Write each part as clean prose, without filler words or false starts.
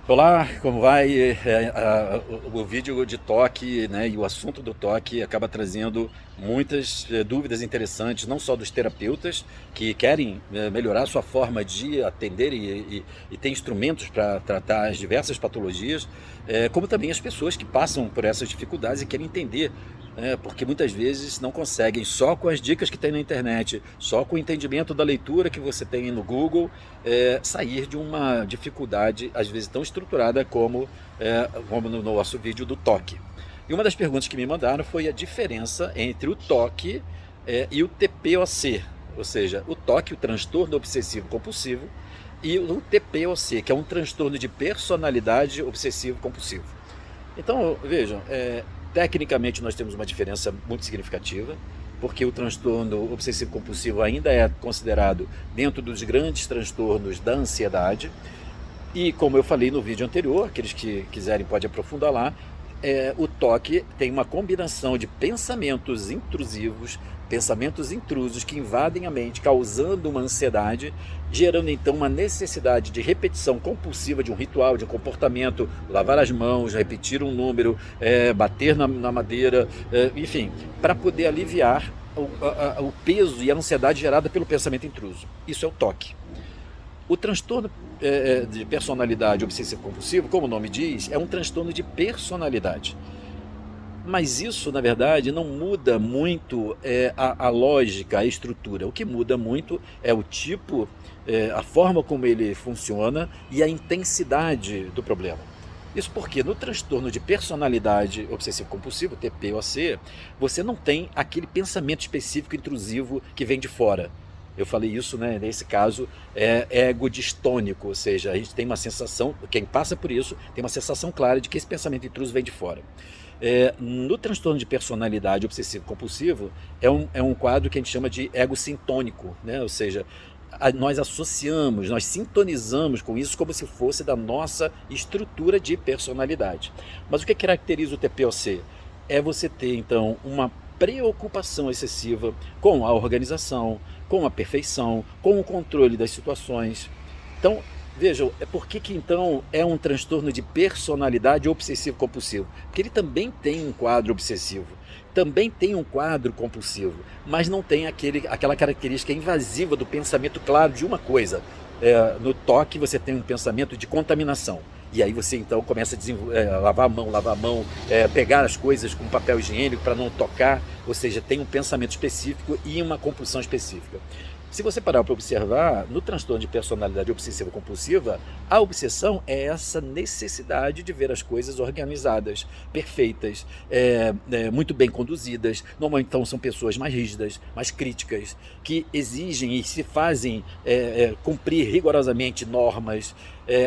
Olá, como vai? O vídeo de toque, né, e o assunto do toque acaba trazendo muitas dúvidas interessantes, não só dos terapeutas que querem melhorar a sua forma de atender e ter instrumentos para tratar as diversas patologias, como também as pessoas que passam por essas dificuldades e querem entender, porque muitas vezes não conseguem só com as dicas que tem na internet, só com o entendimento da leitura que você tem no Google, sair de uma dificuldade, às vezes tão estruturada como no nosso vídeo do toque. E uma das perguntas que me mandaram foi a diferença entre o toque e o TPOC, ou seja, o toque, o transtorno obsessivo compulsivo, e o TPOC, que é um transtorno de personalidade obsessivo compulsivo. Então, vejam, tecnicamente nós temos uma diferença muito significativa, porque o transtorno obsessivo compulsivo ainda é considerado dentro dos grandes transtornos da ansiedade. E como eu falei no vídeo anterior, aqueles que quiserem podem aprofundar lá, o toque tem uma combinação de pensamentos intrusivos, pensamentos intrusos que invadem a mente, causando uma ansiedade, gerando então uma necessidade de repetição compulsiva de um ritual, de um comportamento, lavar as mãos, repetir um número, bater na madeira, enfim, para poder aliviar o peso e a ansiedade gerada pelo pensamento intruso. Isso é o toque. O transtorno de personalidade obsessivo-compulsivo, como o nome diz, é um transtorno de personalidade. Mas isso, na verdade, não muda muito a lógica, a estrutura. O que muda muito é o tipo, a forma como ele funciona e a intensidade do problema. Isso porque no transtorno de personalidade obsessivo-compulsivo, TPOC, você não tem aquele pensamento específico intrusivo que vem de fora. Eu falei isso, né? Nesse caso, é ego distônico, ou seja, a gente tem uma sensação, quem passa por isso tem uma sensação clara de que esse pensamento intruso vem de fora. No transtorno de personalidade obsessivo-compulsivo, é um quadro que a gente chama de ego sintônico, né? Ou seja, nós associamos, nós sintonizamos com isso como se fosse da nossa estrutura de personalidade. Mas o que caracteriza o TPOC? É você ter, então, uma preocupação excessiva com a organização, com a perfeição, com o controle das situações. Então, vejam, por que então é um transtorno de personalidade obsessivo-compulsivo? Porque ele também tem um quadro obsessivo, também tem um quadro compulsivo, mas não tem aquela característica invasiva do pensamento claro de uma coisa. No toque você tem um pensamento de contaminação. E aí você então começa a lavar a mão, pegar as coisas com papel higiênico para não tocar, ou seja, tem um pensamento específico e uma compulsão específica. Se você parar para observar, no transtorno de personalidade obsessiva compulsiva, a obsessão é essa necessidade de ver as coisas organizadas, perfeitas, muito bem conduzidas. Normalmente então são pessoas mais rígidas, mais críticas, que exigem e se fazem cumprir rigorosamente normas.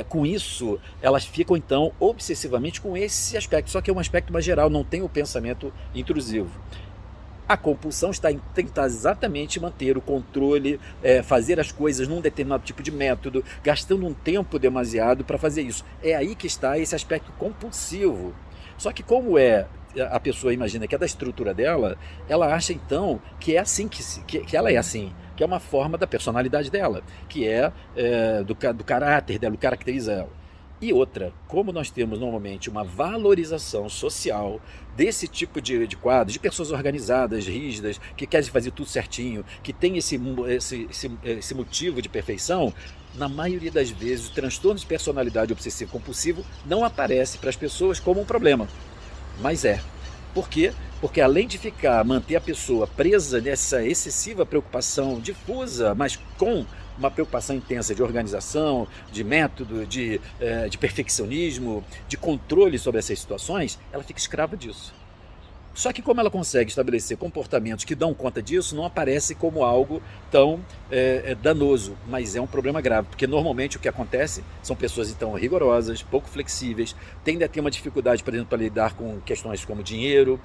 Com isso, elas ficam então obsessivamente com esse aspecto, só que é um aspecto mais geral, não tem o pensamento intrusivo. A compulsão está em tentar exatamente manter o controle, fazer as coisas num determinado tipo de método, gastando um tempo demasiado para fazer isso. É aí que está esse aspecto compulsivo. Só que como a pessoa imagina que é da estrutura dela, ela acha então que é assim, que ela é assim, que é uma forma da personalidade dela, que do caráter dela, o que caracteriza ela. E outra, como nós temos normalmente uma valorização social desse tipo de quadro, de pessoas organizadas, rígidas, que querem fazer tudo certinho, que tem esse motivo de perfeição, na maioria das vezes o transtorno de personalidade obsessivo compulsivo não aparece para as pessoas como um problema, mas é. Por quê? Porque além de manter a pessoa presa nessa excessiva preocupação difusa, mas com uma preocupação intensa de organização, de método, de perfeccionismo, de controle sobre essas situações, ela fica escrava disso. Só que como ela consegue estabelecer comportamentos que dão conta disso, não aparece como algo tão danoso, mas é um problema grave, porque normalmente o que acontece são pessoas então rigorosas, pouco flexíveis, tendem a ter uma dificuldade, por exemplo, para lidar com questões como dinheiro,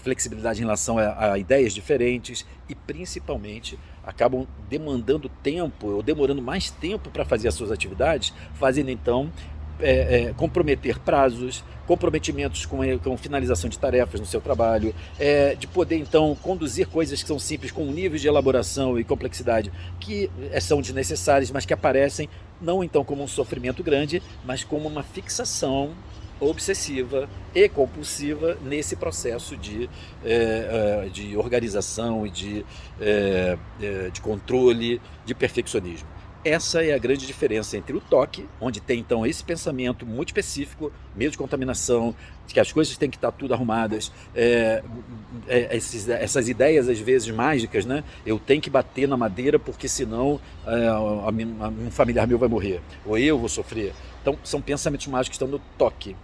flexibilidade em relação a ideias diferentes e principalmente acabam demandando tempo ou demorando mais tempo para fazer as suas atividades, fazendo então comprometer prazos, comprometimentos com finalização de tarefas no seu trabalho, de poder então conduzir coisas que são simples com um nível de elaboração e complexidade que são desnecessárias, mas que aparecem não então como um sofrimento grande, mas como uma fixação obsessiva e compulsiva nesse processo de organização e de controle, de perfeccionismo. Essa é a grande diferença entre o toque, onde tem então esse pensamento muito específico, medo de contaminação, de que as coisas têm que estar tudo arrumadas, essas ideias às vezes mágicas, né? Eu tenho que bater na madeira porque senão um familiar meu vai morrer, ou eu vou sofrer. Então são pensamentos mágicos que estão no toque.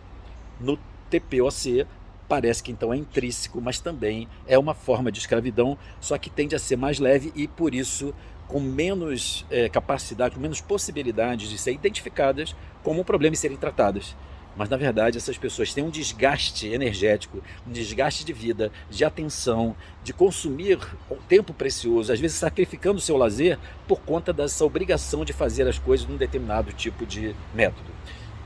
No TPOC parece que então é intrínseco, mas também é uma forma de escravidão, só que tende a ser mais leve e por isso com menos capacidade, com menos possibilidades de ser identificadas como um problema e serem tratadas. Mas na verdade essas pessoas têm um desgaste energético, um desgaste de vida, de atenção, de consumir tempo precioso, às vezes sacrificando o seu lazer por conta dessa obrigação de fazer as coisas num determinado tipo de método.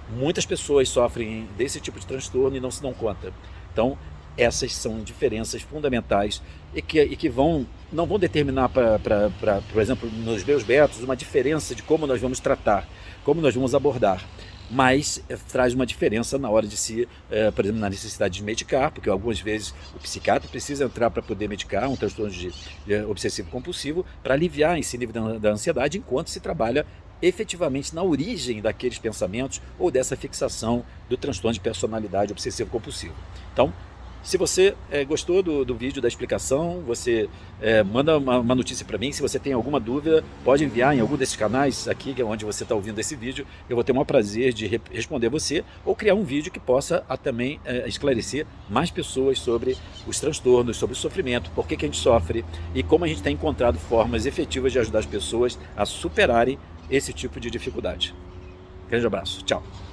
Muitas pessoas sofrem desse tipo de transtorno e não se dão conta. Então, essas são diferenças fundamentais e que não vão determinar, por exemplo, nos meus métodos, uma diferença de como nós vamos tratar, como nós vamos abordar. Mas traz uma diferença na hora de por exemplo, na necessidade de medicar, porque algumas vezes o psiquiatra precisa entrar para poder medicar um transtorno de obsessivo-compulsivo para aliviar esse nível da ansiedade, enquanto se trabalha efetivamente na origem daqueles pensamentos ou dessa fixação do transtorno de personalidade obsessivo-compulsivo. Então, se você gostou do vídeo, da explicação, você manda uma notícia para mim. Se você tem alguma dúvida, pode enviar em algum desses canais aqui, que é onde você está ouvindo esse vídeo. Eu vou ter o maior prazer de responder você ou criar um vídeo que possa também esclarecer mais pessoas sobre os transtornos, sobre o sofrimento, por que a gente sofre e como a gente tem encontrado formas efetivas de ajudar as pessoas a superarem esse tipo de dificuldade. Grande abraço, tchau!